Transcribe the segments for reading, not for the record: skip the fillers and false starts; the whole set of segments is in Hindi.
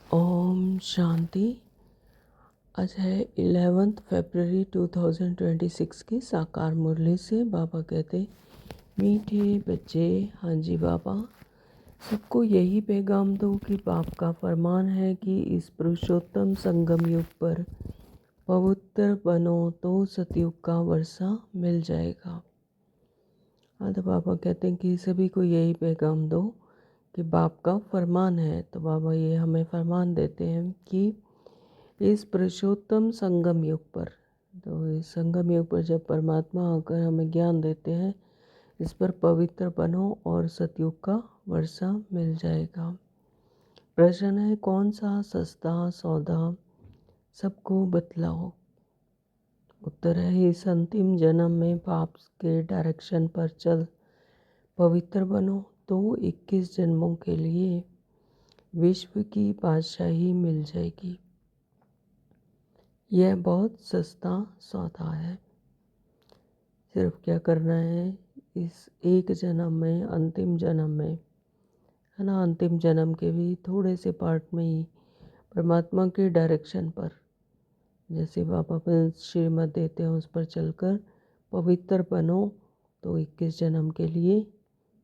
ओम शांति। आज है 11 फरवरी 2026 की साकार मुरली से। बाबा कहते, मीठे बच्चे, हाँ जी बाबा, सबको यही पैगाम दो कि बाप का फरमान है कि इस पुरुषोत्तम संगम युग पर पवित्र बनो तो सतयुग का वर्षा मिल जाएगा। तो बाबा कहते हैं कि सभी को यही पैगाम दो कि बाप का फरमान है। तो बाबा ये हमें फरमान देते हैं कि इस पुरुषोत्तम संगम युग पर, तो इस संगम युग पर जब परमात्मा आकर हमें ज्ञान देते हैं, इस पर पवित्र बनो और सतयुग का वर्षा मिल जाएगा। प्रश्न है, कौन सा सस्ता सौदा सबको बतलाओ। उत्तर है, इस अंतिम जन्म में बाप के डायरेक्शन पर चल पवित्र बनो तो 21 जन्मों के लिए विश्व की बादशाही मिल जाएगी। यह बहुत सस्ता सौदा है। सिर्फ क्या करना है, इस एक जन्म में, अंतिम जन्म में, है ना, अंतिम जन्म के भी थोड़े से पार्ट में ही परमात्मा के डायरेक्शन पर, जैसे बाबा श्रीमत देते हैं, उस पर चलकर पवित्र बनो तो 21 जन्म के लिए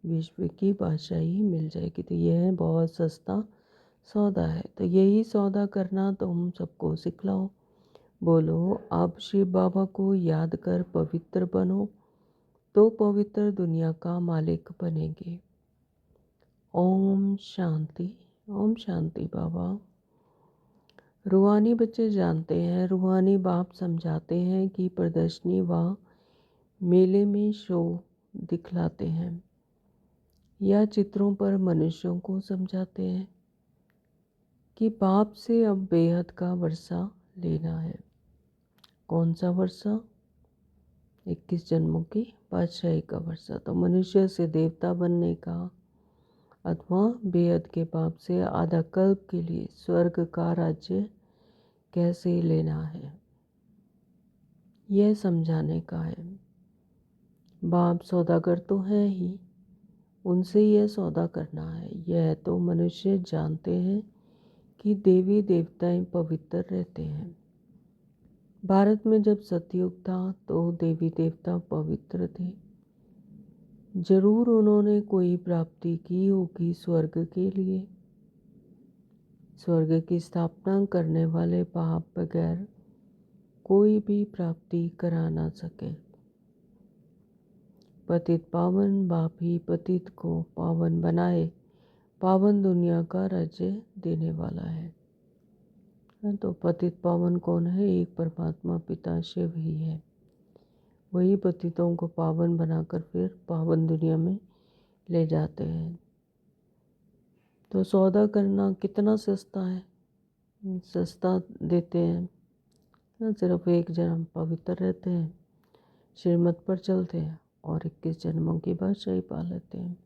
विश्व की बादशाही मिल जाएगी। तो यह बहुत सस्ता सौदा है। तो यही सौदा करना तुम सबको सिखलाओ। बोलो, आप शिव बाबा को याद कर पवित्र बनो तो पवित्र दुनिया का मालिक बनेंगे। ओम शांति। ओम शांति बाबा। रूहानी बच्चे जानते हैं, रूहानी बाप समझाते हैं कि प्रदर्शनी व मेले में शो दिखलाते हैं या चित्रों पर मनुष्यों को समझाते हैं कि बाप से अब बेहद का वर्षा लेना है। कौन सा वर्षा? 21 जन्मों की बादशाही का वर्षा। तो मनुष्य से देवता बनने का अथवा बेहद के बाप से आधा कल्प के लिए स्वर्ग का राज्य कैसे लेना है, यह समझाने का है। बाप सौदागर तो है ही, उनसे यह सौदा करना है। यह तो मनुष्य जानते हैं कि देवी देवताएं पवित्र रहते हैं। भारत में जब सतयुग था तो देवी देवता पवित्र थे। जरूर उन्होंने कोई प्राप्ति की होगी स्वर्ग के लिए। स्वर्ग की स्थापना करने वाले बाप बगैर कोई भी प्राप्ति करा ना सके। पतित पावन बाप ही पतित को पावन बनाए, पावन दुनिया का राज्य देने वाला है। तो पतित पावन कौन है? एक परमात्मा पिता शिव ही है। वही पतितों को पावन बनाकर फिर पावन दुनिया में ले जाते हैं। तो सौदा करना कितना सस्ता है, सस्ता देते हैं ना। सिर्फ एक जन्म पवित्र रहते हैं, श्रीमत पर चलते हैं और 21 जन्मों की बादशाही पा लेते हैं।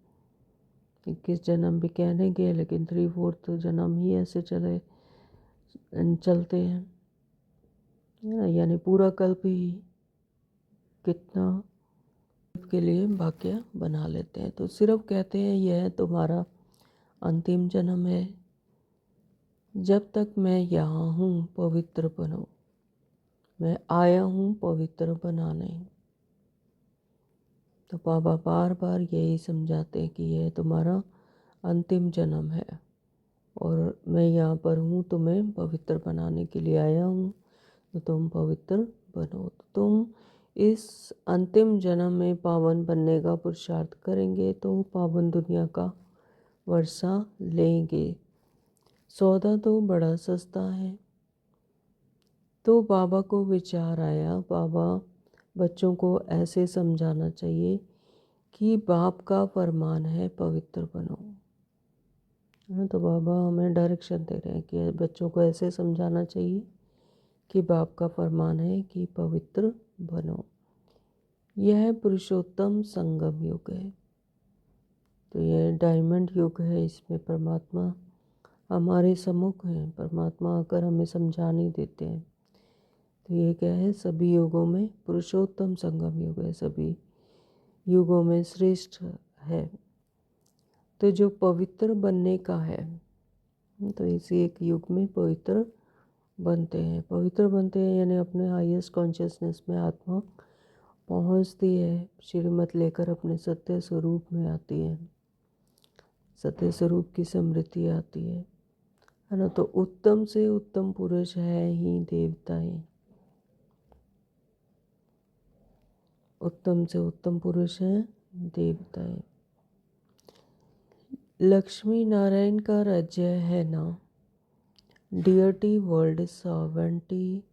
21 जन्म भी कहने के, लेकिन 3/4 जन्म ही ऐसे चलते हैं, यानी पूरा कल्प ही कितना के लिए भाग्य बना लेते हैं। तो सिर्फ कहते हैं यह तुम्हारा अंतिम जन्म है, जब तक मैं यहाँ हूँ पवित्र बनो। मैं आया हूँ पवित्र बनाने। तो बाबा बार बार यही समझाते हैं कि यह तुम्हारा अंतिम जन्म है और मैं यहाँ पर हूँ तुम्हें पवित्र बनाने के लिए आया हूँ। तो तुम पवित्र बनो। तो तुम इस अंतिम जन्म में पावन बनने का पुरुषार्थ करेंगे तो पावन दुनिया का वर्षा लेंगे। सौदा तो बड़ा सस्ता है। तो बाबा को विचार आया, बाबा बच्चों को ऐसे समझाना चाहिए कि बाप का फरमान है पवित्र बनो। तो बाबा हमें डायरेक्शन दे रहे हैं कि बच्चों को ऐसे समझाना चाहिए कि बाप का फरमान है कि पवित्र बनो। यह पुरुषोत्तम संगम युग है। तो यह डायमंड युग है। इसमें परमात्मा हमारे सम्मुख हैं। परमात्मा आकर हमें समझा नहीं देते हैं। तो ये क्या है, सभी युगों में पुरुषोत्तम संगम युग है, सभी युगों में श्रेष्ठ है। तो जो पवित्र बनने का है, तो इसी एक युग में पवित्र बनते हैं। पवित्र बनते हैं यानी अपने हाईएस्ट कॉन्शियसनेस में आत्मा पहुंचती है, श्रीमत लेकर अपने सत्य स्वरूप में आती है, सत्य स्वरूप की समृद्धि आती है ना। तो उत्तम से उत्तम पुरुष है ही देवताएं, उत्तम से उत्तम पुरुष हैं देवताएं। लक्ष्मी नारायण का राज्य है ना, डियटी वर्ल्ड सॉवरेंटी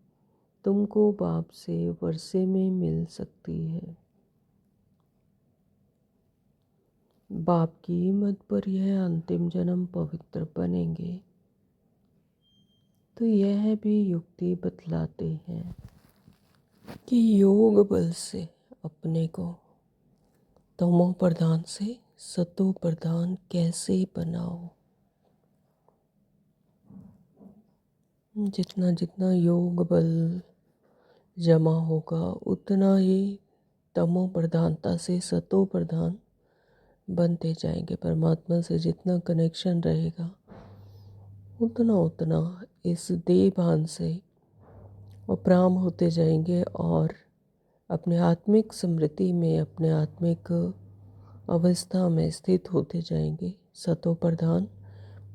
तुमको बाप से वर्षे में मिल सकती है। बाप की मत पर यह अंतिम जन्म पवित्र बनेंगे। तो यह भी युक्ति बतलाते हैं कि योग बल से अपने को तमो प्रधान से सतो प्रधान कैसे बनाओ। जितना जितना योग बल जमा होगा उतना ही तमो प्रधानता से सतो प्रधान बनते जाएंगे। परमात्मा से जितना कनेक्शन रहेगा उतना उतना इस देह भान से उपराम होते जाएंगे और अपने आत्मिक स्मृति में, अपने आत्मिक अवस्था में स्थित होते जाएंगे, सतो प्रधान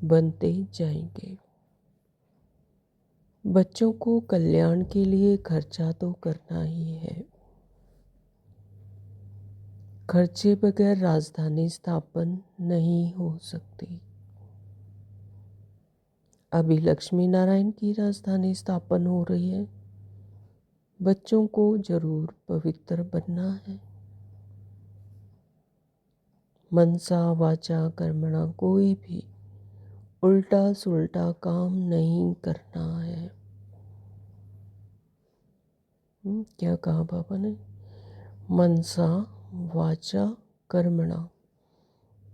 बनते जाएंगे। बच्चों को कल्याण के लिए खर्चा तो करना ही है। खर्चे बगैर राजधानी स्थापन नहीं हो सकती। अभी लक्ष्मी नारायण की राजधानी स्थापन हो रही है। बच्चों को जरूर पवित्र बनना है। मनसा वाचा कर्मणा कोई भी उल्टा सुल्टा काम नहीं करना है। क्या कहा बाबा ने? मनसा वाचा कर्मणा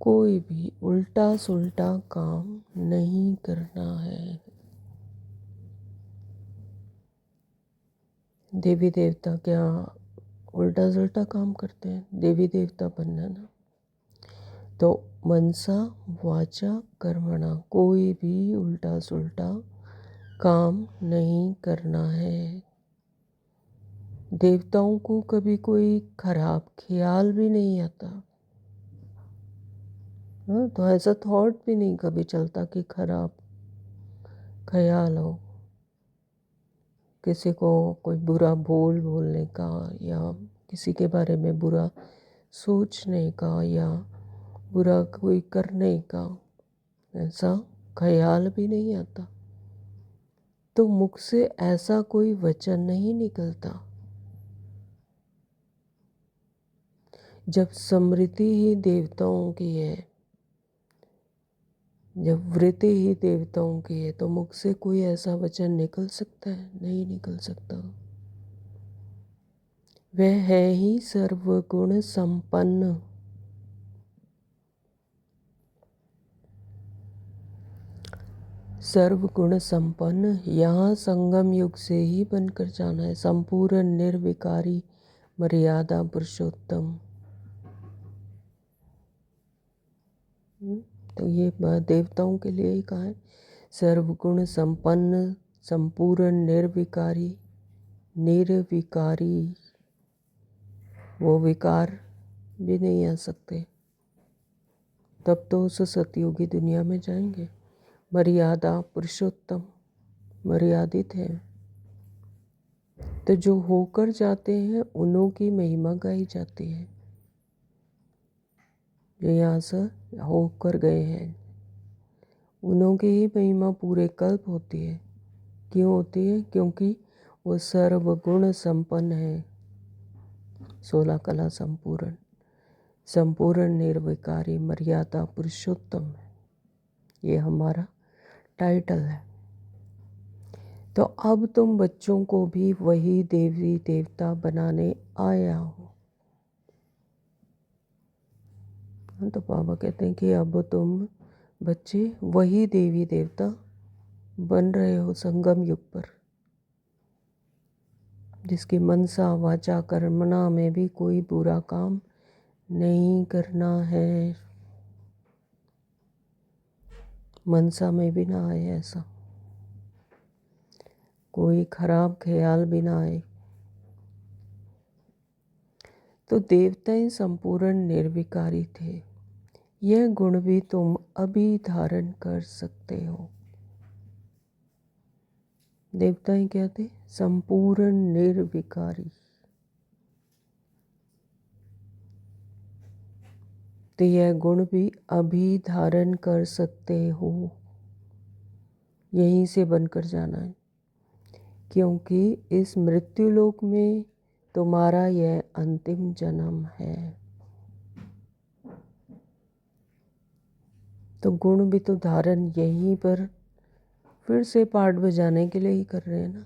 कोई भी उल्टा सुल्टा काम नहीं करना है। देवी देवता क्या उल्टा सुल्टा काम करते हैं? देवी देवता बनना ना। तो मनसा वाचा कर्मणा कोई भी उल्टा सुल्टा काम नहीं करना है। देवताओं को कभी कोई खराब ख्याल भी नहीं आता। हाँ, तो ऐसा थॉट भी नहीं कभी चलता कि खराब ख्याल हो, किसी को कोई बुरा बोलने का या किसी के बारे में बुरा सोचने का या बुरा कोई करने का ऐसा ख्याल भी नहीं आता। तो मुख से ऐसा कोई वचन नहीं निकलता। जब स्मृति ही देवताओं की है, जब वृत्ति ही देवताओं की है, तो मुख से कोई ऐसा वचन निकल सकता है? नहीं निकल सकता। वह है ही सर्वगुण संपन्न। सर्वगुण संपन्न यहाँ संगम युग से ही बनकर जाना है। संपूर्ण निर्विकारी मर्यादा पुरुषोत्तम। तो ये देवताओं के लिए ही कहा है, सर्वगुण संपन्न, संपूर्ण निर्विकारी। निर्विकारी वो विकार भी नहीं आ सकते। तब तो उस सतयुगी दुनिया में जाएंगे। मर्यादा पुरुषोत्तम, मर्यादित है। तो जो होकर जाते हैं उन्हों की महिमा गाई जाती है। जो यहाँ से होकर गए हैं उन्हों की ही महिमा पूरे कल्प होती है। क्यों होती है? क्योंकि वो सर्वगुण संपन्न है, 16 कला संपूर्ण, संपूर्ण निर्विकारी, मर्यादा पुरुषोत्तम है। ये हमारा टाइटल है। तो अब तुम बच्चों को भी वही देवी देवता बनाने आया हो। तो बाबा कहते हैं कि अब तुम बच्चे वही देवी देवता बन रहे हो संगम युग पर, जिसकी मनसा वाचा कर्मणा में भी कोई बुरा काम नहीं करना है। मनसा में भी ना आए ऐसा, कोई खराब ख्याल भी ना आए। तो देवताएं संपूर्ण निर्विकारी थे, यह गुण भी तुम अभी धारण कर सकते हो। देवताएं क्या थे? संपूर्ण निर्विकारी। तो यह गुण भी अभी धारण कर सकते हो, यहीं से बनकर जाना है, क्योंकि इस मृत्यु लोक में तुम्हारा यह अंतिम जन्म है। तो गुण भी तो धारण यहीं पर फिर से पाठ बजाने के लिए ही कर रहे हैं ना।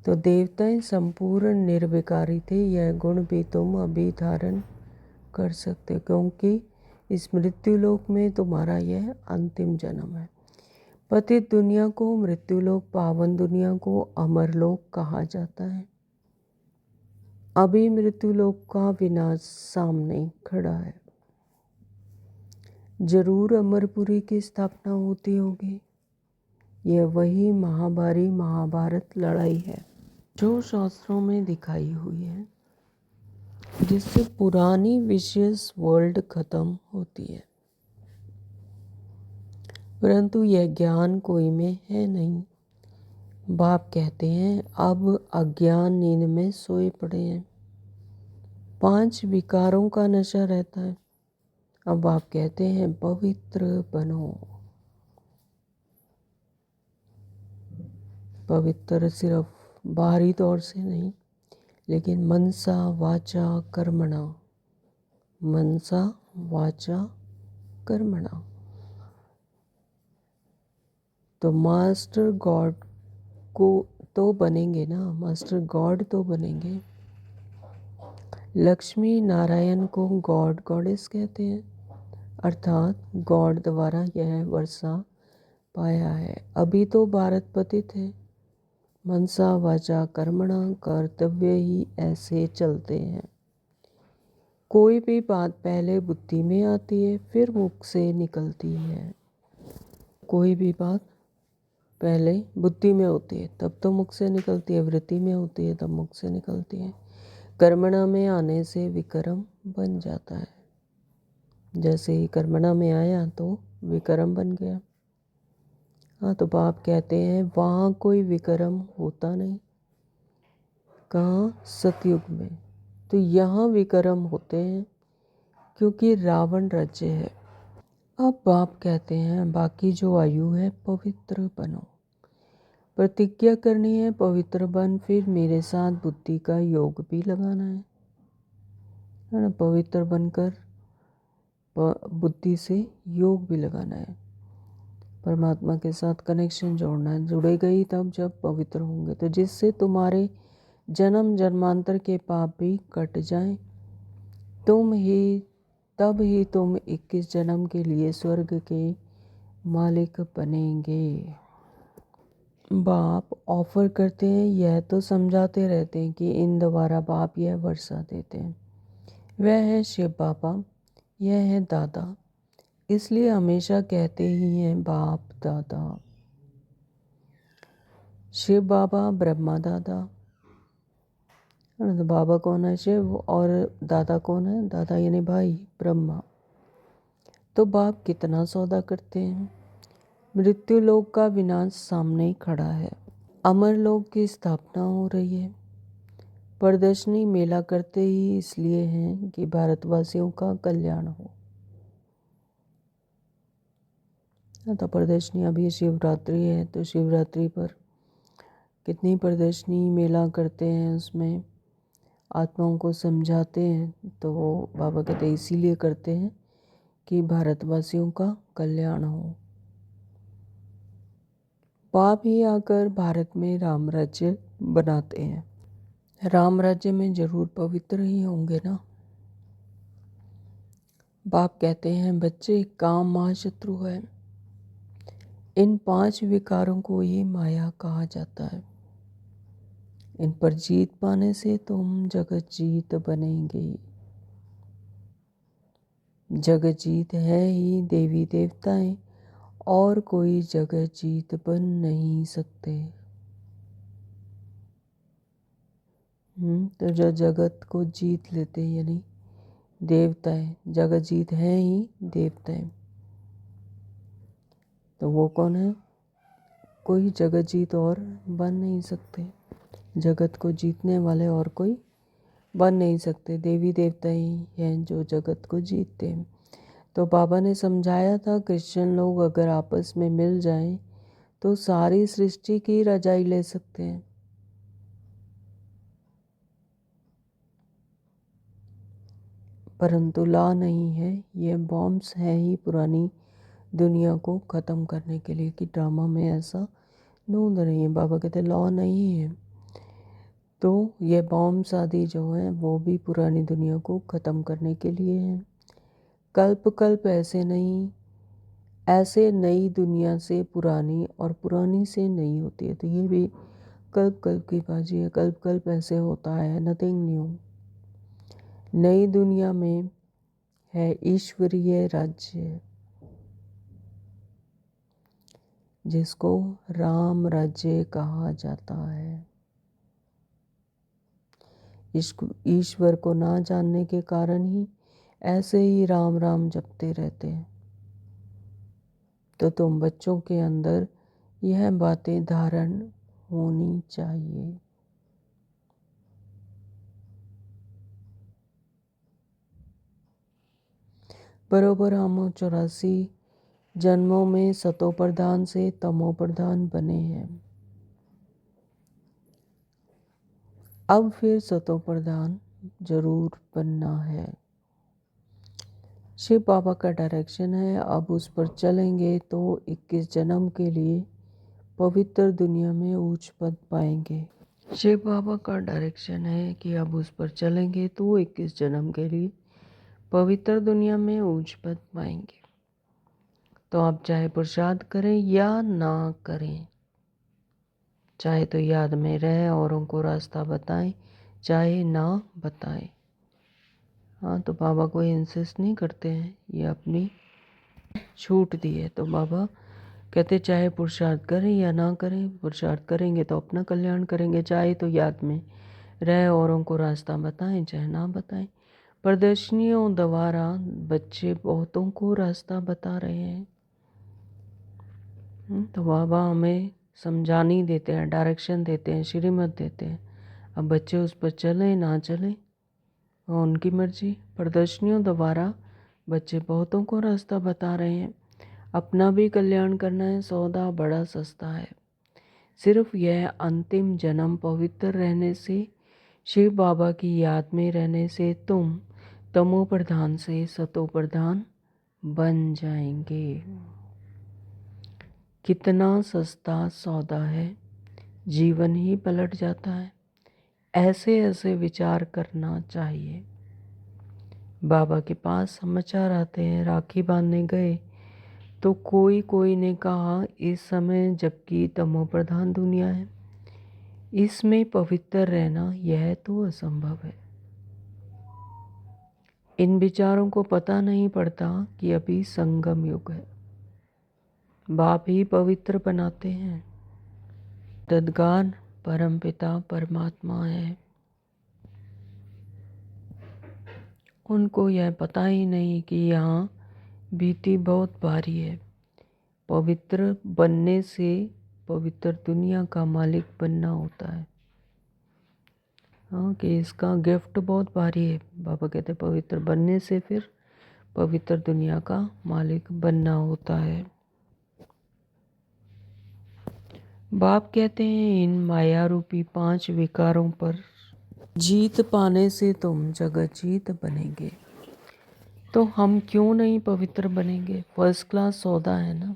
तो देवताएं संपूर्ण निर्विकारी थे, यह गुण भी तुम अभी धारण कर सकते हो, क्योंकि इस मृत्यु लोक में तुम्हारा यह अंतिम जन्म है। पतित दुनिया को मृत्युलोक, पावन दुनिया को अमरलोक कहा जाता है। अभी मृत्युलोक का विनाश सामने खड़ा है। जरूर अमरपुरी की स्थापना होती होगी। यह वही महाभारी महाभारत लड़ाई है जो शास्त्रों में दिखाई हुई है, जिससे पुरानी विशियस वर्ल्ड खत्म होती है। परंतु यह ज्ञान कोई में है नहीं। बाप कहते हैं अब अज्ञान नींद में सोए पड़े हैं, 5 विकारों का नशा रहता है। अब आप कहते हैं पवित्र बनो। पवित्र सिर्फ बाहरी तौर से नहीं, लेकिन मनसा वाचा कर्मणा, मनसा वाचा कर्मणा। तो मास्टर गॉड को तो बनेंगे ना, मास्टर गॉड तो बनेंगे। लक्ष्मी नारायण को गॉड गॉडेस कहते हैं, अर्थात गॉड द्वारा यह वर्षा पाया है। अभी तो भारत पतित है। मनसा वाचा कर्मणा, कर्तव्य ही ऐसे चलते हैं। कोई भी बात पहले बुद्धि में आती है, फिर मुख से निकलती है। कोई भी बात पहले बुद्धि में होती है, तब तो मुख से निकलती है। वृत्ति में होती है, तब मुख से निकलती है। कर्मणा में आने से विकर्म बन जाता है। जैसे ही कर्मणा में आया तो विकर्म बन गया। हाँ, तो बाप कहते हैं वहाँ कोई विकर्म होता नहीं। कहाँ? सतयुग में। तो यहाँ विकर्म होते हैं, क्योंकि रावण राज्य है। अब बाप कहते हैं बाकी जो आयु है पवित्र बनो। प्रतिज्ञा करनी है पवित्र बन, फिर मेरे साथ बुद्धि का योग भी लगाना है ना। पवित्र बनकर बुद्धि से योग भी लगाना है, परमात्मा के साथ कनेक्शन जोड़ना है। जुड़ेगा ही तब जब पवित्र होंगे, तो जिससे तुम्हारे जन्म जन्मांतर के पाप भी कट जाएं। तब ही तुम 21 जन्म के लिए स्वर्ग के मालिक बनेंगे। बाप ऑफर करते हैं, यह तो समझाते रहते हैं कि इन द्वारा बाप यह वर्षा देते हैं। वह है शिव बाबा, यह है दादा, इसलिए हमेशा कहते ही हैं बाप दादा। शिव बाबा ब्रह्मा दादा। तो बाबा कौन है? शिव। और दादा कौन है? दादा यानी भाई ब्रह्मा। तो बाप कितना सौदा करते हैं। मृत्यु लोक का विनाश सामने खड़ा है, अमर लोक की स्थापना हो रही है। प्रदर्शनी मेला करते ही इसलिए हैं कि भारतवासियों का कल्याण हो। तो प्रदर्शनी, अभी शिवरात्रि है, तो शिवरात्रि पर कितनी प्रदर्शनी मेला करते हैं, उसमें आत्माओं को समझाते हैं। तो वो बाबा कहते हैं इसीलिए करते हैं कि भारतवासियों का कल्याण हो। बाप ही आकर भारत में राम राज्य बनाते हैं। राम राज्य में जरूर पवित्र ही होंगे ना। बाप कहते हैं बच्चे, काम महाशत्रु है। इन 5 विकारों को ही माया कहा जाता है। इन पर जीत पाने से तुम जगत जीत बनेंगे। जगत जीत है ही देवी देवताएं और कोई जगत जीत बन नहीं सकते। तो जो जगत को जीत लेते हैं यानी देवताएं, जगत जीत है ही देवताएं, तो वो कौन है? कोई जगत जीत और बन नहीं सकते। जगत को जीतने वाले और कोई बन नहीं सकते। देवी देवता ही हैं जो जगत को जीतते हैं। तो बाबा ने समझाया था क्रिश्चियन लोग अगर आपस में मिल जाएं तो सारी सृष्टि की रजाई ले सकते हैं। परंतु लॉ नहीं है, ये बॉम्ब्स हैं ही पुरानी दुनिया को ख़त्म करने के लिए कि ड्रामा में ऐसा नूंद नहीं है। बाबा कहते लॉ नहीं है, तो ये बॉम्ब्स आदि जो हैं वो भी पुरानी दुनिया को ख़त्म करने के लिए हैं। कल्प कल्प ऐसे नहीं, ऐसे नई दुनिया से पुरानी और पुरानी से नई होती है। तो ये भी कल्प कल्प की बाजी है। कल्प कल्प ऐसे होता है, नथिंग न्यू। नई दुनिया में है ईश्वरीय राज्य, जिसको राम राज्य कहा जाता है। ईश्वर को ना जानने के कारण ही ऐसे ही राम राम जपते रहते हैं। तो तुम बच्चों के अंदर यह बातें धारण होनी चाहिए। बरोबर हम 84 जन्मों में सतो प्रधान से तमो प्रधान बने हैं। अब फिर सतो प्रधान जरूर बनना है। शिव बाबा का डायरेक्शन है, अब उस पर चलेंगे तो 21 जन्म के लिए पवित्र दुनिया में उच्च पद पाएंगे। शिव बाबा का डायरेक्शन है कि अब उस पर चलेंगे तो 21 जन्म के लिए पवित्र दुनिया में उच्च पद पाएंगे। तो आप चाहे पुरुषार्थ करें या ना करें, चाहे तो याद में रहे औरों को रास्ता बताएं, चाहे ना बताएं। हाँ, तो बाबा कोई इंसिस्ट नहीं करते हैं, ये अपनी छूट दी है। तो बाबा कहते चाहे पुरुषार्थ करें या ना करें, पुरुषार्थ करेंगे तो अपना कल्याण करेंगे, चाहे तो याद में रहे औरों को रास्ता बताएं, चाहे ना बताएं। प्रदर्शनियों द्वारा बच्चे बहुतों को रास्ता बता रहे हैं। तो बाबा हमें समझानी देते हैं, डायरेक्शन देते हैं, श्रीमत देते हैं। अब बच्चे उस पर चलें ना चलें वो उनकी मर्जी। प्रदर्शनियों द्वारा बच्चे बहुतों को रास्ता बता रहे हैं। अपना भी कल्याण करना है, सौदा बड़ा सस्ता है। सिर्फ यह अंतिम जन्म पवित्र रहने से, शिव बाबा की याद में रहने से तुम तमो प्रधान से सतो प्रधान बन जाएंगे। कितना सस्ता सौदा है, जीवन ही पलट जाता है। ऐसे ऐसे विचार करना चाहिए। बाबा के पास समाचार आते हैं, राखी बांधने गए तो कोई कोई ने कहा इस समय जबकि तमो प्रधान दुनिया है, इसमें पवित्र रहना यह तो असंभव है। इन विचारों को पता नहीं पड़ता कि अभी संगम युग है। बाप ही पवित्र बनाते हैं। मददगार परमपिता परमात्मा है। उनको यह पता ही नहीं कि यहाँ बीती बहुत भारी है। पवित्र बनने से पवित्र दुनिया का मालिक बनना होता है। हाँ, कि इसका गिफ्ट बहुत भारी है। बाबा कहते पवित्र बनने से फिर पवित्र दुनिया का मालिक बनना होता है। बाप कहते हैं इन माया रूपी 5 विकारों पर जीत पाने से तुम जगत जीत बनेंगे। तो हम क्यों नहीं पवित्र बनेंगे? फर्स्ट क्लास सौदा है ना।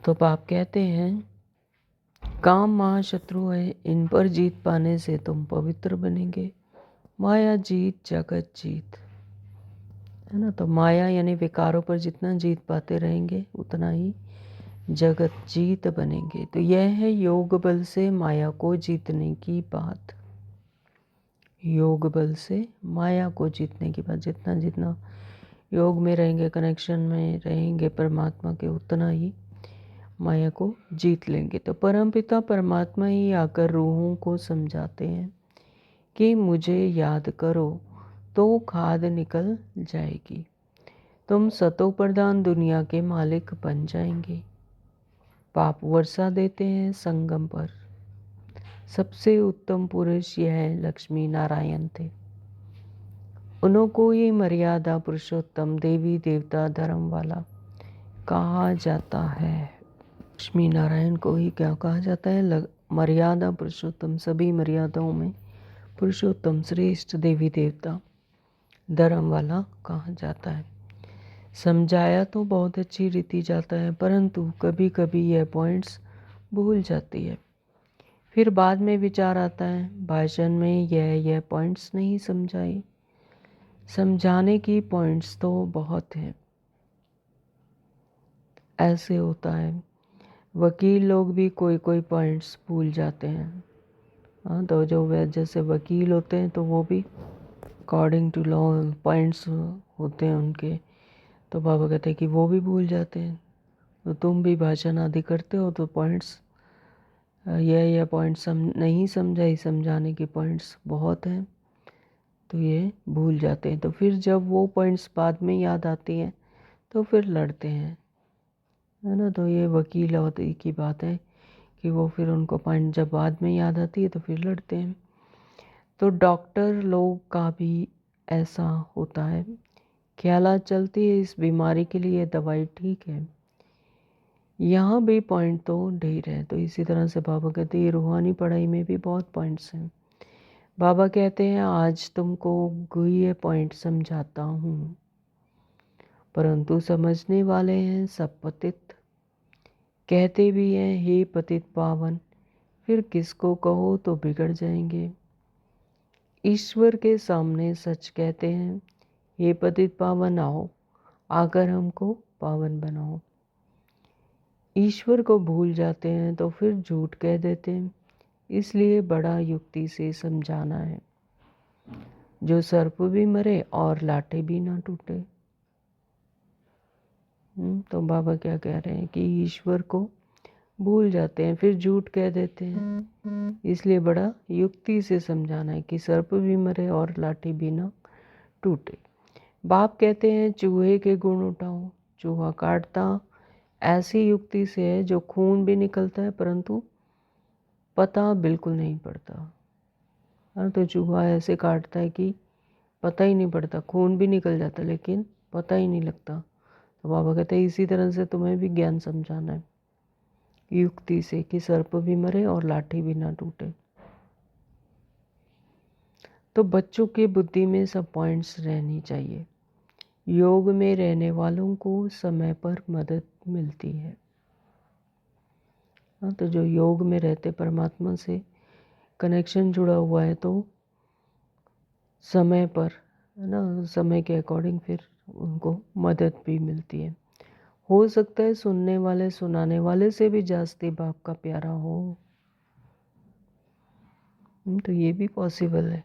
तो बाप कहते हैं काम महाशत्रु है, इन पर जीत पाने से तुम पवित्र बनेंगे। माया जीत जगत जीत है ना। तो माया यानी विकारों पर जितना जीत पाते रहेंगे उतना ही जगत जीत बनेंगे। तो यह है योग बल से माया को जीतने की बात। योग बल से माया को जीतने की बात, जितना जितना योग में रहेंगे, कनेक्शन में रहेंगे परमात्मा के, उतना ही माया को जीत लेंगे। तो परमपिता परमात्मा ही आकर रूहों को समझाते हैं कि मुझे याद करो तो खाद निकल जाएगी, तुम सतो प्रधान दुनिया के मालिक बन जाएंगे। पाप वर्षा देते हैं संगम पर। सबसे उत्तम पुरुष यह लक्ष्मी नारायण थे। उनको ही मर्यादा पुरुषोत्तम, देवी देवता, धर्म वाला कहा जाता है। लक्ष्मी नारायण को ही क्या कहा जाता है? मर्यादा पुरुषोत्तम। सभी मर्यादाओं में पुरुषोत्तम, श्रेष्ठ, देवी देवता, धर्म वाला कहा जाता है। समझाया तो बहुत अच्छी रीति जाता है, परंतु कभी कभी यह पॉइंट्स भूल जाती है। फिर बाद में विचार आता है, भाषण में यह पॉइंट्स नहीं समझाए। समझाने की पॉइंट्स तो बहुत हैं। ऐसे होता है, वकील लोग भी कोई कोई पॉइंट्स भूल जाते हैं। हाँ, तो जो वे जैसे वकील होते हैं तो वो भी अकॉर्डिंग टू लॉ पॉइंट्स होते हैं उनके, तो बाबा कहते हैं कि वो भी भूल जाते हैं। तो तुम भी भाषण आदि करते हो तो पॉइंट्स यह पॉइंट्स नहीं समझाई, समझाने के पॉइंट्स बहुत हैं, तो ये भूल जाते हैं। तो फिर जब वो पॉइंट्स बाद में याद आती हैं तो फिर लड़ते हैं, है ना। तो ये वकील होती की बात है कि वो फिर उनको पॉइंट जब बाद में याद आती है तो फिर लड़ते हैं। तो डॉक्टर लोग का भी ऐसा होता है, ख्यालात चलती है इस बीमारी के लिए दवाई ठीक है। यहाँ भी पॉइंट तो ढेर है। तो इसी तरह से बाबा कहते हैं रूहानी पढ़ाई में भी बहुत पॉइंट्स हैं। बाबा कहते हैं आज तुमको गुह्य पॉइंट समझाता हूँ, परंतु समझने वाले हैं सब पतित। कहते भी हैं हे पतित पावन, फिर किसको कहो तो बिगड़ जाएंगे। ईश्वर के सामने सच कहते हैं, हे पतित पावन आओ, आकर हमको पावन बनाओ। ईश्वर को भूल जाते हैं तो फिर झूठ कह देते हैं, इसलिए बड़ा युक्ति से समझाना है। जो सर्प भी मरे और लाठी भी ना टूटे। तो बाबा क्या कह रहे हैं कि ईश्वर को भूल जाते हैं फिर झूठ कह देते हैं, इसलिए बड़ा युक्ति से समझाना है कि सर्प भी मरे और लाठी भी ना टूटे। बाप कहते हैं चूहे के गुण उठाओ। चूहा काटता ऐसी युक्ति से है जो खून भी निकलता है परंतु पता बिल्कुल नहीं पड़ता। हाँ, तो चूहा ऐसे काटता है कि पता ही नहीं पड़ता, खून भी निकल जाता लेकिन पता ही नहीं लगता। तो बाबा कहते हैं इसी तरह से तुम्हें भी ज्ञान समझाना है युक्ति से कि सर्प भी मरे और लाठी भी ना टूटे। तो बच्चों की बुद्धि में सब पॉइंट्स रहनी चाहिए। योग में रहने वालों को समय पर मदद मिलती है। हाँ, तो जो योग में रहते परमात्मा से कनेक्शन जुड़ा हुआ है तो समय पर, है ना, समय के अकॉर्डिंग फिर उनको मदद भी मिलती है। हो सकता है सुनने वाले सुनाने वाले से भी जास्ती बाप का प्यारा हो। तो ये भी पॉसिबल है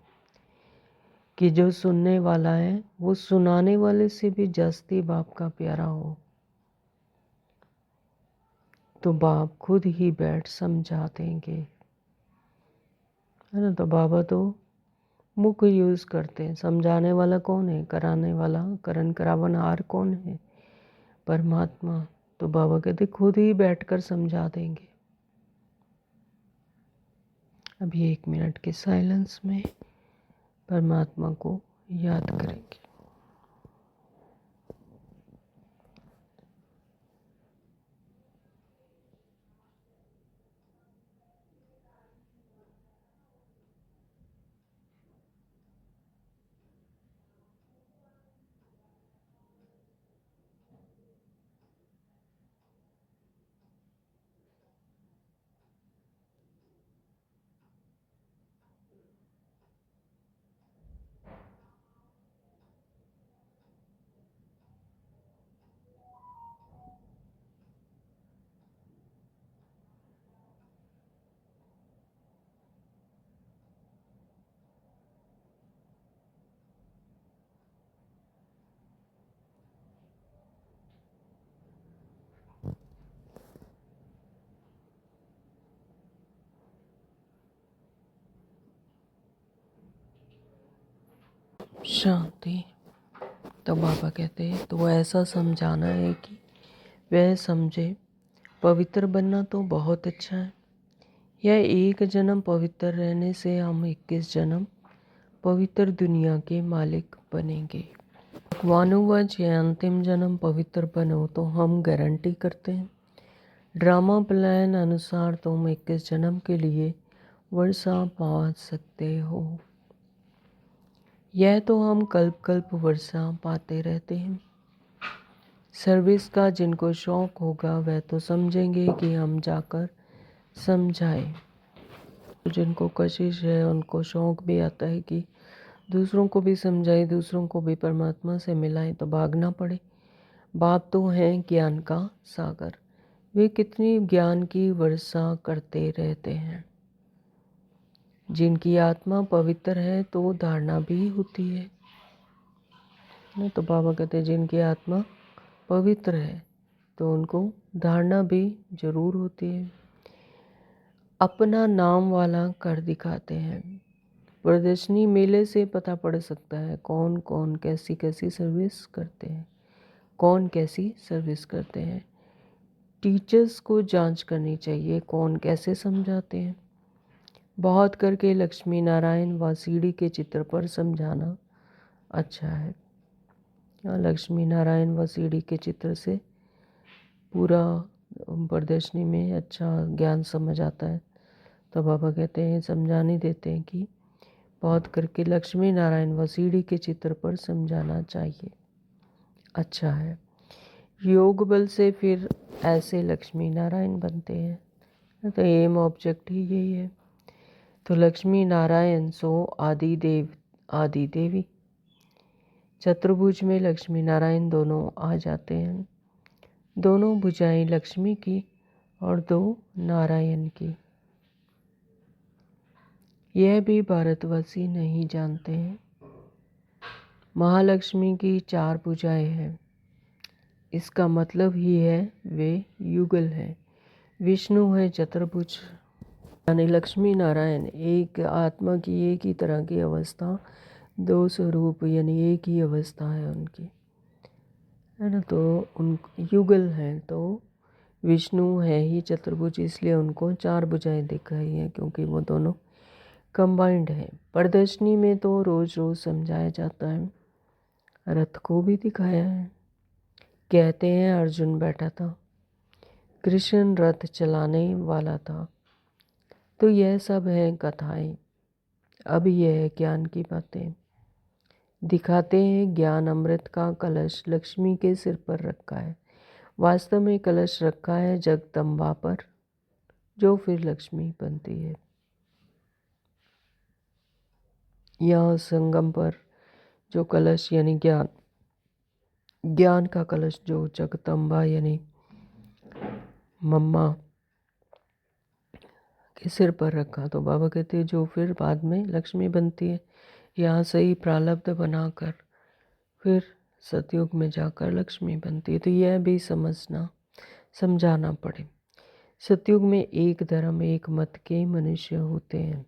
कि जो सुनने वाला है वो सुनाने वाले से भी जास्ती बाप का प्यारा हो। तो बाप खुद ही बैठ समझा देंगे, है ना। तो बाबा तो मुख यूज़ करते हैं। समझाने वाला कौन है? कराने वाला, करण करावनहार कौन है? परमात्मा। तो बाबा कहते खुद ही बैठकर समझा देंगे। अभी 1 मिनट के साइलेंस में परमात्मा को याद करेंगे। शांति। तो बाबा कहते हैं तो ऐसा समझाना है कि वह समझे पवित्र बनना तो बहुत अच्छा है। यह एक जन्म पवित्र रहने से हम 21 जन्म पवित्र दुनिया के मालिक बनेंगे। भगवानुवच यह अंतिम जन्म पवित्र बनो तो हम गारंटी करते हैं ड्रामा प्लान अनुसार तुम 21 जन्म के लिए वर्षा पा सकते हो। यह तो हम कल्प कल्प वर्षा पाते रहते हैं। सर्विस का जिनको शौक होगा वह तो समझेंगे कि हम जाकर समझाएं। जिनको कशिश है उनको शौक भी आता है कि दूसरों को भी समझाएं, दूसरों को भी परमात्मा से मिलाएं, तो भागना पड़े। बाप तो हैं ज्ञान का सागर, वे कितनी ज्ञान की वर्षा करते रहते हैं। जिनकी आत्मा पवित्र है तो धारणा भी होती है। तो बाबा कहते हैं जिनकी आत्मा पवित्र है तो उनको धारणा भी जरूर होती है। अपना नाम वाला कर दिखाते हैं। प्रदर्शनी मेले से पता पड़ सकता है कौन कौन कैसी कैसी सर्विस करते हैं, कौन कैसी सर्विस करते हैं। टीचर्स को जांच करनी चाहिए कौन कैसे समझाते हैं। बहुत करके लक्ष्मी नारायण व सीढ़ी के चित्र पर समझाना अच्छा है। लक्ष्मी नारायण व सीढ़ी के चित्र से पूरा प्रदर्शनी में अच्छा ज्ञान समझ आता है। तो बाबा कहते हैं समझाने देते हैं कि बहुत करके लक्ष्मी नारायण व सीढ़ी के चित्र पर समझाना चाहिए, अच्छा है। योग बल से फिर ऐसे लक्ष्मी नारायण बनते हैं। तो एम ऑब्जेक्ट ही यही है। तो लक्ष्मी नारायण सो आदि देव आदि देवी। चतुर्भुज में लक्ष्मी नारायण दोनों आ जाते हैं। दोनों भुजाएं लक्ष्मी की और दो नारायण की। यह भी भारतवासी नहीं जानते हैं। महालक्ष्मी की 4 भुजाएं हैं। इसका मतलब ही है वे युगल हैं। विष्णु है चतुर्भुज, यानी लक्ष्मी नारायण एक आत्मा की एक ही तरह की अवस्था, 2 स्वरूप यानी एक ही अवस्था है उनकी, है ना। तो उन युगल हैं। तो विष्णु है ही चतुर्भुज, इसलिए उनको 4 भुजाएं दिखाई हैं क्योंकि वो दोनों कंबाइंड है। प्रदर्शनी में तो रोज रोज समझाया जाता है। रथ को भी दिखाया है। कहते हैं अर्जुन बैठा था, कृष्ण रथ चलाने वाला था। तो यह सब है कथाएं। अब यह है ज्ञान की बातें। दिखाते हैं ज्ञान अमृत का कलश लक्ष्मी के सिर पर रखा है। वास्तव में कलश रखा है जगदम्बा पर, जो फिर लक्ष्मी बनती है। यहाँ संगम पर जो कलश यानी ज्ञान, ज्ञान का कलश जो जगदम्बा यानी मम्मा के सिर पर रखा, तो बाबा कहते हैं जो फिर बाद में लक्ष्मी बनती है। यहाँ सही प्रारब्ध बनाकर फिर सतयुग में जाकर लक्ष्मी बनती है। तो यह भी समझना समझाना पड़े। सतयुग में एक धर्म एक मत के मनुष्य होते हैं,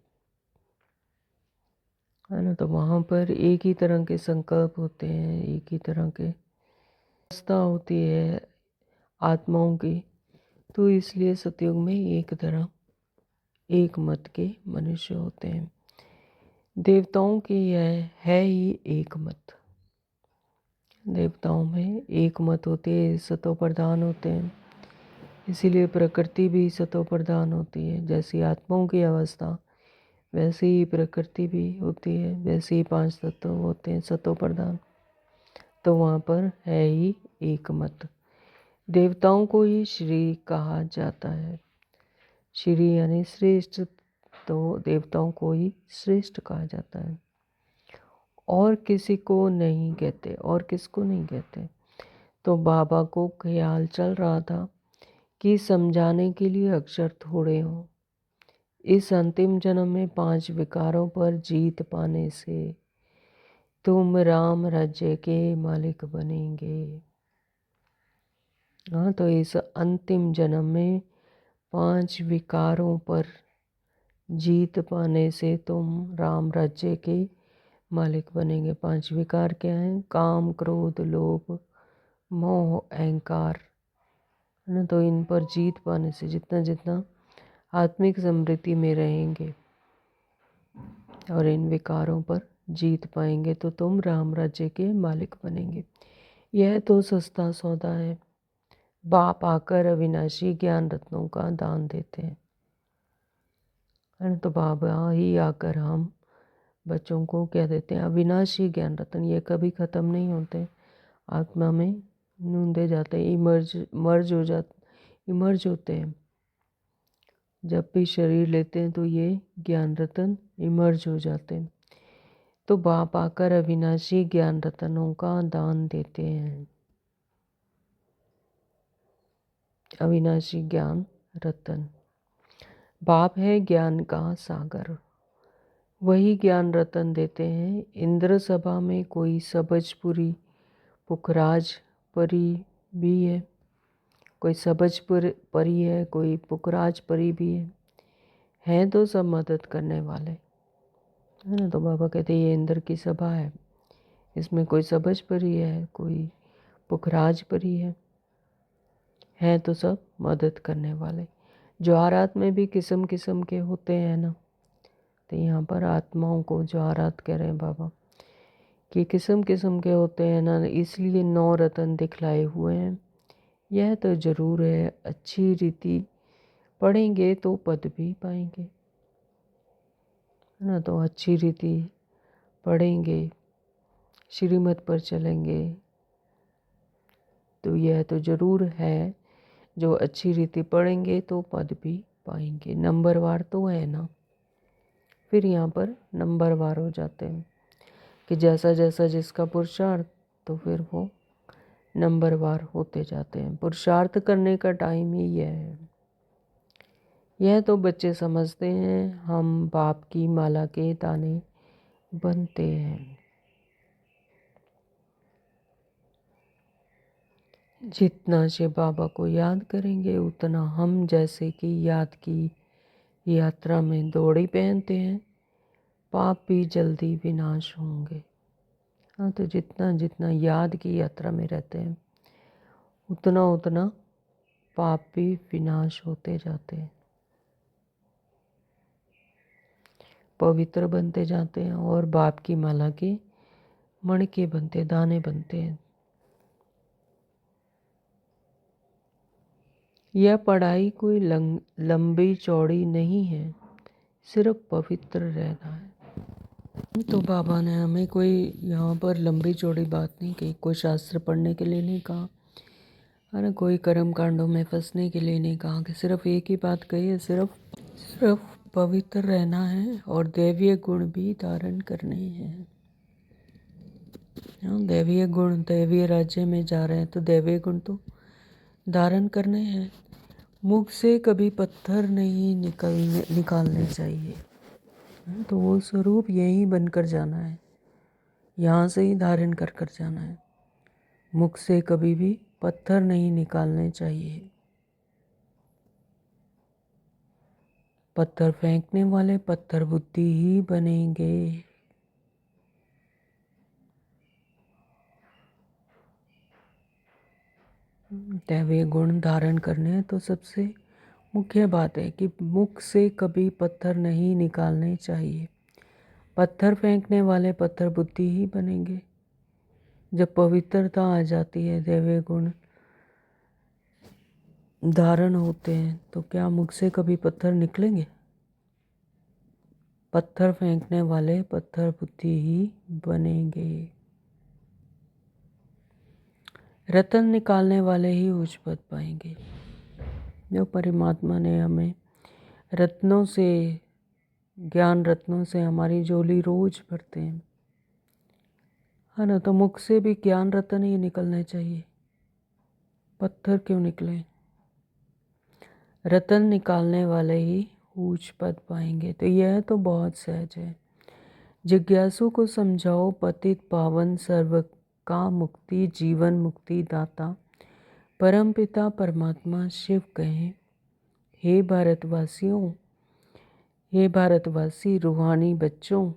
है ना। तो वहाँ पर एक ही तरह के संकल्प होते हैं, एक ही तरह के अवस्था होती है आत्माओं की। तो इसलिए सतयुग में एक धर्म एक मत के मनुष्य होते हैं। देवताओं की यह है ही एक मत। देवताओं में एक मत होती है, सतो प्रधान होते हैं। इसीलिए प्रकृति भी सतो प्रधान होती है। जैसी आत्माओं की अवस्था वैसे ही प्रकृति भी होती है, वैसे ही 5 तत्व होते हैं सतो प्रधान। तो वहाँ पर है ही एक मत। देवताओं को ही श्री कहा जाता है। श्री यानी श्रेष्ठ, तो देवताओं को ही श्रेष्ठ कहा जाता है। और किसी को नहीं कहते। और किसको नहीं कहते? तो बाबा को ख्याल चल रहा था कि समझाने के लिए अक्षर थोड़े हों। इस अंतिम जन्म में 5 विकारों पर जीत पाने से तुम राम राज्य के मालिक बनेंगे। हाँ, तो इस अंतिम जन्म में 5 विकारों पर जीत पाने से तुम राम राज्य के मालिक बनेंगे। 5 विकार क्या हैं? काम, क्रोध, लोभ, मोह, अहंकार, है ना। तो इन पर जीत पाने से जितना जितना आत्मिक समृद्धि में रहेंगे और इन विकारों पर जीत पाएंगे तो तुम राम राज्य के मालिक बनेंगे। यह तो सस्ता सौदा है। बाप आकर अविनाशी ज्ञान रत्नों का दान देते हैं, है ना। तो बाबा ही आकर हम बच्चों को क्या देते हैं? अविनाशी ज्ञान रत्न। ये कभी ख़त्म नहीं होते, आत्मा में नूंदे जाते हैं, इमर्ज होते हैं। जब भी शरीर लेते हैं तो ये ज्ञान रतन इमर्ज हो जाते हैं। तो बाप आकर अविनाशी ज्ञान रतनों का दान देते हैं। अविनाशी ज्ञान रतन बाप है, ज्ञान का सागर, वही ज्ञान रतन देते हैं। इंद्र सभा में कोई सबजपुरी पुखराज परी भी है, कोई सबजपुर परी है, कोई पुखराज परी भी है तो सब मदद करने वाले, है ना। तो बाबा कहते हैं ये इंद्र की सभा है, इसमें कोई सबज परी है, कोई पुखराज परी है तो सब मदद करने वाले। ज्वारात में भी किस्म किस्म के होते हैं ना। तो यहाँ पर आत्माओं को ज्वारात कह रहे हैं बाबा कि किस्म किस्म के होते हैं ना, इसलिए 9 रतन दिखलाए हुए हैं। यह तो ज़रूर है, अच्छी रीति पढ़ेंगे तो पद भी पाएंगे, है ना। तो अच्छी रीति पढ़ेंगे, श्रीमत पर चलेंगे तो यह तो ज़रूर है, जो अच्छी रीति पढ़ेंगे तो पद भी पाएंगे। नंबरवार तो है ना, फिर यहाँ पर नंबरवार हो जाते हैं कि जैसा जैसा जिसका पुरुषार्थ, तो फिर वो नंबरवार होते जाते हैं। पुरुषार्थ करने का टाइम ही यह है। यह तो बच्चे समझते हैं, हम बाप की माला के दाने बनते हैं। जितना से बाबा को याद करेंगे उतना हम जैसे कि याद की यात्रा में दौड़ी पहनते हैं, पाप भी जल्दी विनाश होंगे। हाँ, तो जितना जितना याद की यात्रा में रहते हैं उतना उतना पाप भी विनाश होते जाते हैं, पवित्र बनते जाते हैं और बाप की माला के मणके बनते, दाने बनते हैं। यह पढ़ाई कोई लंबी चौड़ी नहीं है, सिर्फ पवित्र रहना है। तो बाबा ने हमें कोई यहाँ पर लंबी चौड़ी बात नहीं कही, कोई शास्त्र पढ़ने के लिए नहीं कहा, है ना। कोई कर्म कांडों में फंसने के लिए नहीं कहा, कि सिर्फ एक ही बात कही है, सिर्फ पवित्र रहना है और दैवीय गुण भी धारण करने हैं। दैवीय गुण, दैवीय राज्य में जा रहे हैं तो दैवीय गुण तो धारण करने हैं। मुख से कभी पत्थर नहीं निकालने चाहिए, तो वो स्वरूप यही बनकर जाना है, यहाँ से ही धारण कर कर जाना है। मुख से कभी भी पत्थर नहीं निकालने चाहिए। पत्थर फेंकने वाले पत्थर बुद्धि ही बनेंगे। दैवीय गुण धारण करने तो सबसे मुख्य बात है कि मुख से कभी पत्थर नहीं निकालने चाहिए। पत्थर फेंकने वाले पत्थर बुद्धि ही बनेंगे। जब पवित्रता आ जाती है, दैवीय गुण धारण होते हैं, तो क्या मुख से कभी पत्थर निकलेंगे? पत्थर फेंकने वाले पत्थर बुद्धि ही बनेंगे। रतन निकालने वाले ही उच्च पद पाएंगे। जो परमात्मा ने हमें रत्नों से, ज्ञान रत्नों से हमारी झोली रोज भरते हैं, है ना। तो मुख से भी ज्ञान रत्न ही निकलने चाहिए, पत्थर क्यों निकले? रतन निकालने वाले ही ऊंच पद पाएंगे। तो यह तो बहुत सहज है। जिज्ञासु को समझाओ, पतित पावन सर्व का मुक्ति जीवन मुक्ति दाता परमपिता परमात्मा शिव कहें, हे भारतवासियों, हे भारतवासी रूहानी बच्चों,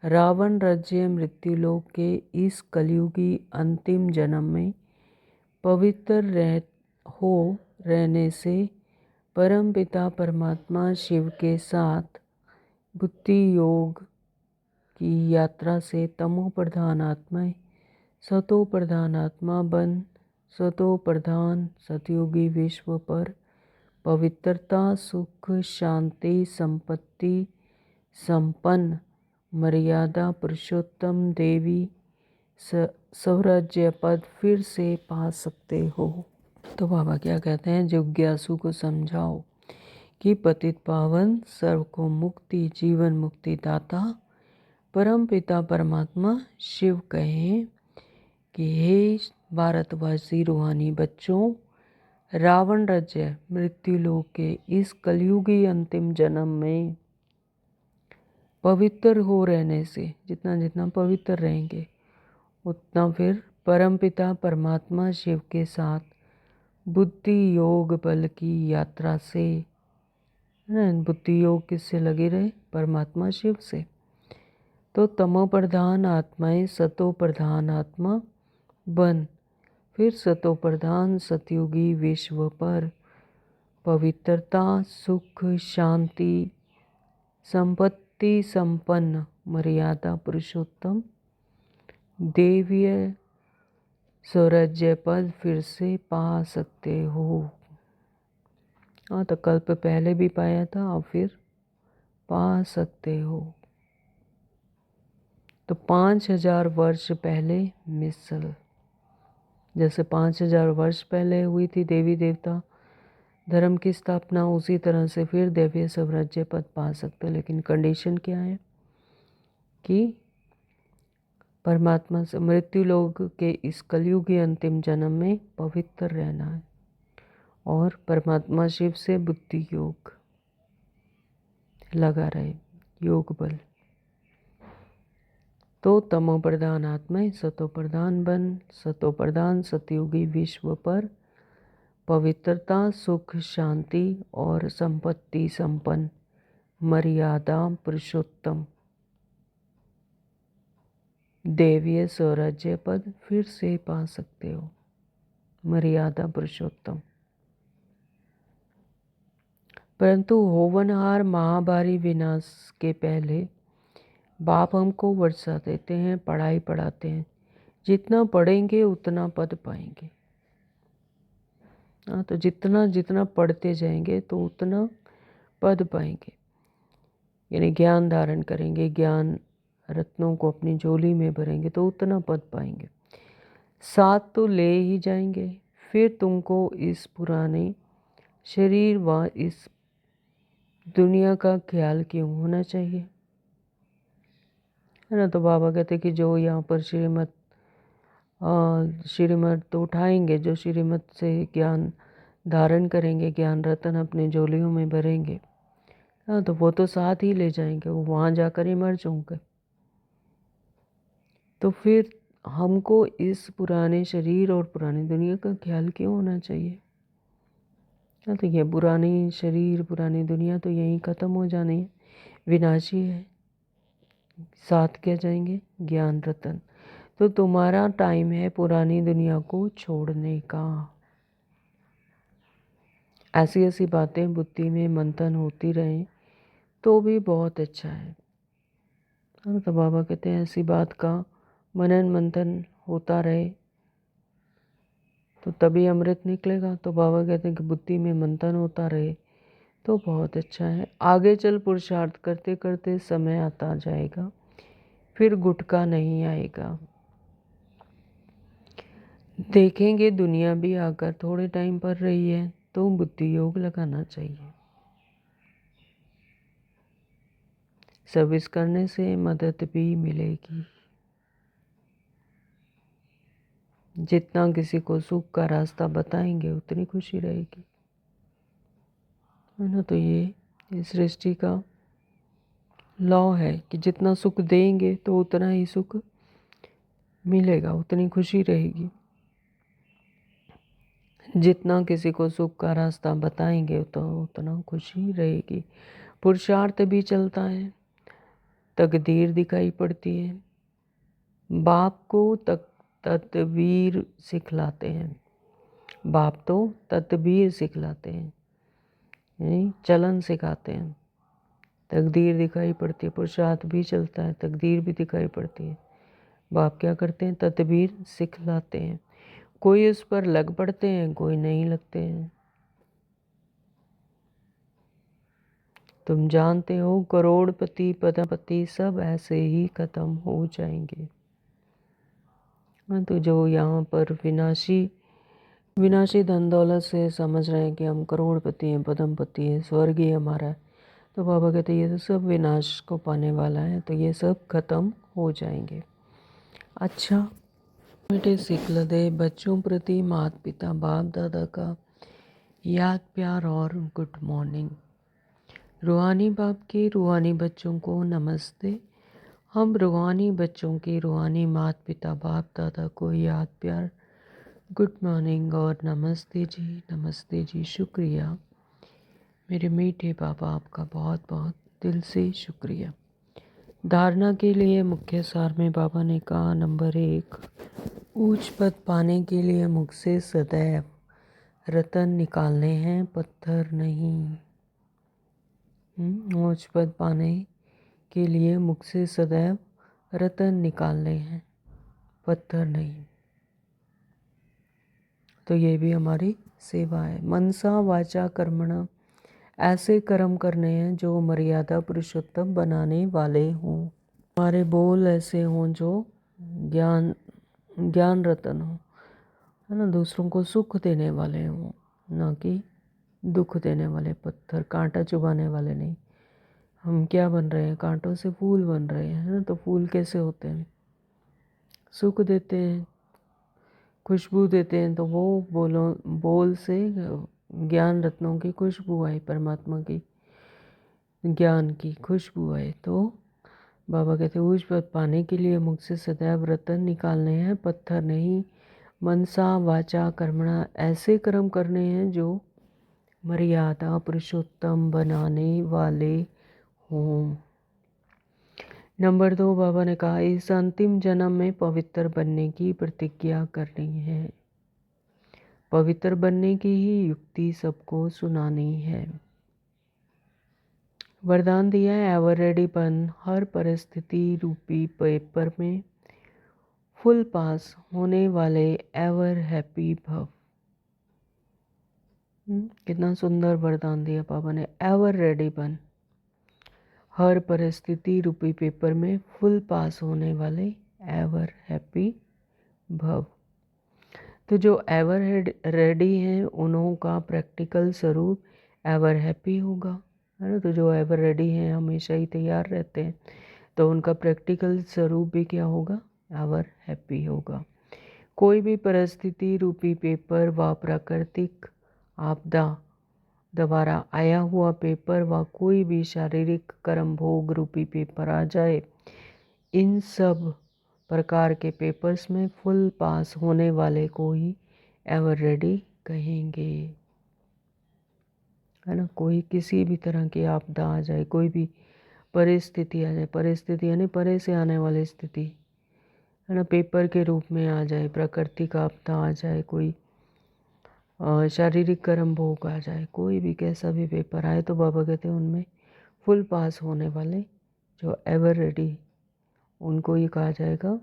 रावण राज्य मृत्युलोक के इस कलयुगी अंतिम जन्म में पवित्र हो रहने से परमपिता परमात्मा शिव के साथ बुद्धि योग की यात्रा से तमो प्रधान आत्माएं सतो प्रधान आत्मा बन सतो प्रधान सतयुगी विश्व पर पवित्रता सुख शांति संपत्ति संपन्न मर्यादा पुरुषोत्तम देवी स्वराज्य पद फिर से पा सकते हो। तो बाबा क्या कहते हैं, जिज्ञासु को समझाओ कि पतित पावन सर्व को मुक्ति जीवन मुक्ति दाता परम पिता परमात्मा शिव कहें कि हे भारतवासी रूहानी बच्चों, रावण राज्य मृत्युलोक के इस कलयुगी अंतिम जन्म में पवित्र हो रहने से जितना जितना पवित्र रहेंगे उतना फिर परमपिता परमात्मा शिव के साथ बुद्धि योग बल की यात्रा से, बुद्धि योग किससे लगी रहे, परमात्मा शिव से, तो तमो प्रधान आत्माएं सतो प्रधान आत्मा बन फिर सतो प्रधान सतयुगी विश्व पर पवित्रता सुख शांति संपत्ति संपन्न मर्यादा पुरुषोत्तम देवीय स्वराज्य पद फिर से पा सकते हो। हाँ, तो कल्प पहले भी पाया था और फिर पा सकते हो। तो 5000 वर्ष पहले मिसल, जैसे 5000 वर्ष पहले हुई थी देवी देवता धर्म की स्थापना, उसी तरह से फिर दैवीय स्वराज्य पद पा सकते, लेकिन कंडीशन क्या है कि परमात्मा से मृत्यु लोक के इस कलयुगी अंतिम जन्म में पवित्र रहना है और परमात्मा शिव से बुद्धि योग लगा रहे, योग बल। तो तमो प्रधान आत्माएं सतो प्रधान बन सतो प्रधान सतयुगी विश्व पर पवित्रता सुख शांति और संपत्ति संपन्न मर्यादा पुरुषोत्तम देवीय स्वराज्य पद फिर से पा सकते हो। मर्यादा पुरुषोत्तम। परंतु होवनहार महाभारी विनाश के पहले बाप हमको वर्षा देते हैं, पढ़ाई पढ़ाते हैं, जितना पढ़ेंगे उतना पद पाएंगे। हाँ, तो जितना जितना पढ़ते जाएंगे तो उतना पद पाएंगे, यानी ज्ञान धारण करेंगे, ज्ञान रत्नों को अपनी झोली में भरेंगे तो उतना पद पाएंगे। साथ तो ले ही जाएंगे, फिर तुमको इस पुराने शरीर व इस दुनिया का ख्याल क्यों होना चाहिए, है ना। तो बाबा कहते कि जो यहाँ पर श्रीमत तो उठाएंगे, जो श्रीमत से ज्ञान धारण करेंगे, ज्ञान रतन अपने झोलियों में भरेंगे, हाँ, तो वो तो साथ ही ले जाएंगे, वो वहाँ जाकर ही मर जाऊंगे। तो फिर हमको इस पुराने शरीर और पुरानी दुनिया का ख्याल क्यों होना चाहिए। हाँ, तो ये पुरानी शरीर पुरानी दुनिया तो यहीं ख़त्म हो जानी है, विनाशी है। साथ क्या जाएंगे, ज्ञान रतन। तो तुम्हारा टाइम है पुरानी दुनिया को छोड़ने का। ऐसी ऐसी बातें बुद्धि में मंथन होती रहें तो भी बहुत अच्छा है। तो बाबा कहते हैं ऐसी बात का मनन मंथन होता रहे तो तभी अमृत निकलेगा। तो बाबा कहते हैं कि बुद्धि में मंथन होता रहे तो बहुत अच्छा है। आगे चल पुरुषार्थ करते करते समय आता जाएगा, फिर गुटका नहीं आएगा। देखेंगे दुनिया भी आकर थोड़े टाइम पर रही है तो बुद्धि योग लगाना चाहिए। सर्विस करने से मदद भी मिलेगी। जितना किसी को सुख का रास्ता बताएंगे उतनी खुशी रहेगी, है ना। तो ये सृष्टि का लॉ है कि जितना सुख देंगे तो उतना ही सुख मिलेगा, उतनी खुशी रहेगी। जितना किसी को सुख का रास्ता बताएंगे तो उतना खुशी रहेगी। पुरुषार्थ भी चलता है तकदीर दिखाई पड़ती है। बाप को तदबीर सिखलाते हैं। बाप तो तदबीर सिखलाते हैं, यानी चलन सिखाते हैं। तकदीर दिखाई पड़ती है, पुरुषार्थ भी चलता है, तकदीर भी दिखाई पड़ती है। बाप क्या करते हैं? तदबीर सिखलाते हैं। कोई उस पर लग पड़ते हैं, कोई नहीं लगते हैं। तुम जानते हो करोड़पति पदपति सब ऐसे ही खत्म हो जाएंगे। तो जो यहाँ पर विनाशी धन दौलत से समझ रहे हैं कि हम करोड़पति हैं, पद्मपति हैं, स्वर्ग ही हमारा है, तो बाबा कहते हैं ये तो सब विनाश को पाने वाला है, तो ये सब खत्म हो जाएंगे। अच्छा बेटे सीख दे बच्चों प्रति माता पिता बाप दादा का याद प्यार और गुड मॉर्निंग। रूहानी बाप के रूहानी बच्चों को नमस्ते। हम रूहानी बच्चों के रूहानी माता पिता बाप दादा को याद प्यार गुड मॉर्निंग और नमस्ते जी शुक्रिया। मेरे मीठे बाबा आपका बहुत बहुत दिल से शुक्रिया। धारणा के लिए मुख्य सार में बाबा ने कहा, नंबर 1, ऊंच पद पाने के लिए मुख से सदैव रतन निकालने हैं, पत्थर नहीं। ऊंच पद पाने के लिए मुख से सदैव रतन निकालने हैं, पत्थर नहीं। तो ये भी हमारी सेवा है। मनसा वाचा कर्मणा, ऐसे कर्म करने हैं जो मर्यादा पुरुषोत्तम बनाने वाले हों। हमारे बोल ऐसे हों जो ज्ञान रतन हो, है ना, दूसरों को सुख देने वाले हों, ना कि दुख देने वाले, पत्थर कांटा चुभाने वाले नहीं। हम क्या बन रहे हैं? कांटों से फूल बन रहे हैं, है ना। तो फूल कैसे होते हैं? सुख देते हैं, खुशबू देते हैं। तो वो बोल से ज्ञान रत्नों की खुशबू आई, परमात्मा की ज्ञान की खुशबू आई। तो बाबा कहते हैं ऊंच पद पाने के लिए मुख से सदैव रतन निकालने हैं, पत्थर नहीं। मनसा वाचा कर्मणा, ऐसे कर्म करने हैं जो मर्यादा पुरुषोत्तम बनाने वाले हों। नंबर 2, बाबा ने कहा इस अंतिम जन्म में पवित्र बनने की प्रतिज्ञा करनी है। पवित्र बनने की ही युक्ति सबको सुनानी है। वरदान दिया है एवर रेडी बन, हर परिस्थिति रूपी पेपर में फुल पास होने वाले एवर हैप्पी भव। कितना सुंदर वरदान दिया बाबा ने। एवर रेडी बन, हर परिस्थिति रूपी पेपर में फुल पास होने वाले एवर हैप्पी भव। तो जो एवर रेडी हैं उन्हों का प्रैक्टिकल स्वरूप एवर हैप्पी होगा, है ना। तो जो एवर रेडी हैं, हमेशा ही तैयार रहते हैं, तो उनका प्रैक्टिकल स्वरूप भी क्या होगा? एवर हैप्पी होगा। कोई भी परिस्थिति रूपी पेपर व प्राकृतिक आपदा द्वारा आया हुआ पेपर व कोई भी शारीरिक कर्म भोग रूपी पेपर आ जाए, इन सब प्रकार के पेपर्स में फुल पास होने वाले को ही एवर रेडी कहेंगे, है ना। कोई किसी भी तरह की आपदा आ जाए, कोई भी परिस्थिति आ जाए, परिस्थिति यानी परे से आने वाली स्थिति, है ना, पेपर के रूप में आ जाए, प्राकृतिक आपदा आ जाए, कोई शारीरिक कर्म भोग आ जाए, कोई भी कैसा भी पेपर आए, तो बाबा कहते हैं उनमें फुल पास होने वाले जो एवर रेडी, उनको ही कहा जाएगा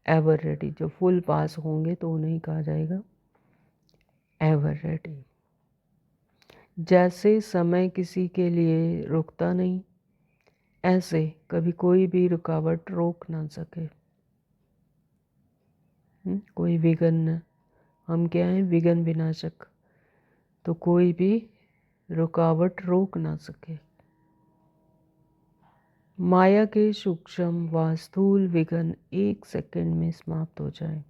एवर रेडी। जो फुल पास होंगे तो उन्हें ही कहा जाएगा एवर रेडी। जैसे समय किसी के लिए रुकता नहीं, ऐसे कभी कोई भी रुकावट रोक ना सके। कोई विघ्न, हम क्या हैं? विघ्न विनाशक। तो कोई भी रुकावट रोक ना सके। माया के सूक्ष्म व स्थूल विघ्न 1 सेकंड में समाप्त हो जाए,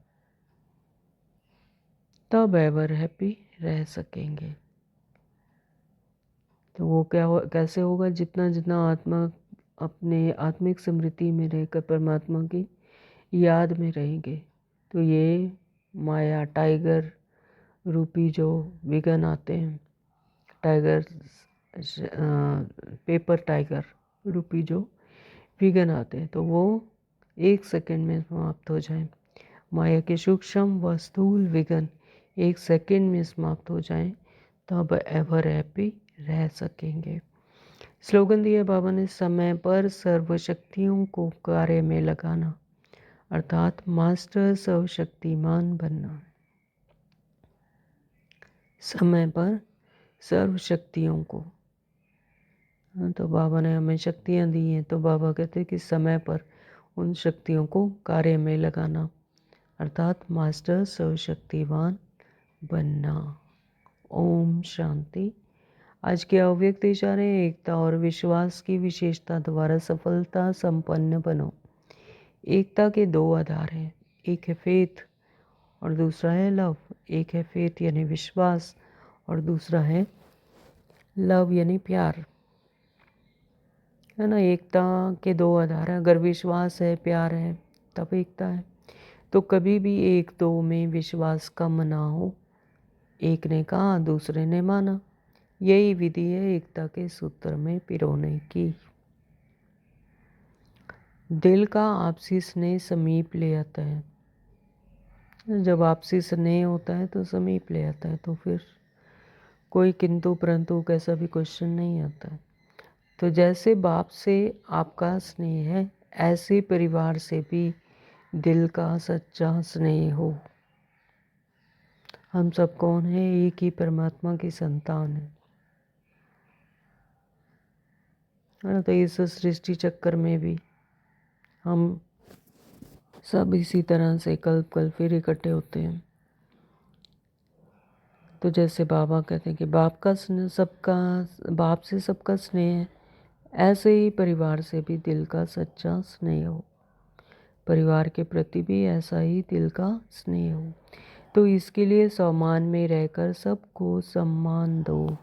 तब एवर हैप्पी रह सकेंगे। तो वो कैसे होगा? जितना जितना आत्मा अपने आत्मिक स्मृति में रहकर परमात्मा की याद में रहेंगे, तो ये माया टाइगर रूपी जो विघ्न आते हैं, टाइगर पेपर टाइगर रूपी जो विघ्न आते हैं तो वो 1 सेकंड में समाप्त हो जाएं। माया के सूक्ष्म व स्थूल विघ्न 1 सेकंड में समाप्त हो जाएं, तब एवर हैप्पी रह सकेंगे। स्लोगन दिया बाबा ने, समय पर सर्वशक्तियों को कार्य में लगाना, अर्थात मास्टर सर्वशक्तिमान बनना। समय पर सर्वशक्तियों को, तो बाबा ने हमें शक्तियाँ दी हैं, तो बाबा कहते हैं कि समय पर उन शक्तियों को कार्य में लगाना, अर्थात मास्टर सर्वशक्तिवान बनना। ओम शांति। आज के अव्यक्त इशारे, एकता और विश्वास की विशेषता द्वारा सफलता संपन्न बनो। एकता के 2 आधार हैं, एक है फेथ और दूसरा है लव। एक है फेथ यानी विश्वास और दूसरा है लव यानी प्यार, है ना। एकता के 2 आधार हैं, अगर विश्वास है, प्यार है, तब एकता है। तो कभी भी 1-2 में विश्वास कम ना हो। एक ने कहा, दूसरे ने माना, यही विधि है एकता के सूत्र में पिरोने की। दिल का आपसी स्नेह समीप ले आता है। जब आपसी स्नेह होता है तो समीप ले आता है, तो फिर कोई किंतु परंतु कैसा भी क्वेश्चन नहीं आता है। तो जैसे बाप से आपका स्नेह है, ऐसे परिवार से भी दिल का सच्चा स्नेह हो। हम सब कौन हैं? एक ही परमात्मा की संतान है ना। तो इस सृष्टि चक्कर में भी हम सब इसी तरह से कल्प कल्प फिर इकट्ठे होते हैं। तो जैसे बाबा कहते हैं कि बाप का स्नेह सबका, बाप से सबका स्नेह है, ऐसे ही परिवार से भी दिल का सच्चा स्नेह हो। परिवार के प्रति भी ऐसा ही दिल का स्नेह हो। तो इसके लिए सम्मान में रहकर सबको सम्मान दो।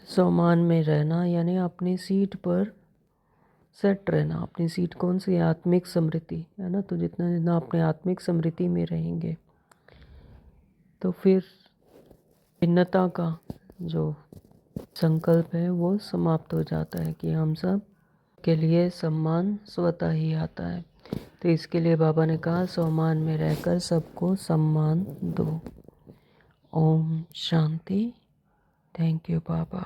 सम्मान में रहना यानी अपनी सीट पर सेट रहना। अपनी सीट कौन सी है? आत्मिक समृद्धि, है ना। तो जितना जितना अपने आत्मिक समृद्धि में रहेंगे तो फिर भिन्नता का जो संकल्प है वो समाप्त हो जाता है कि हम सब के लिए सम्मान स्वतः ही आता है। तो इसके लिए बाबा ने कहा, सम्मान में रहकर सबको सम्मान दो। ओम शांति। Thank you Baba.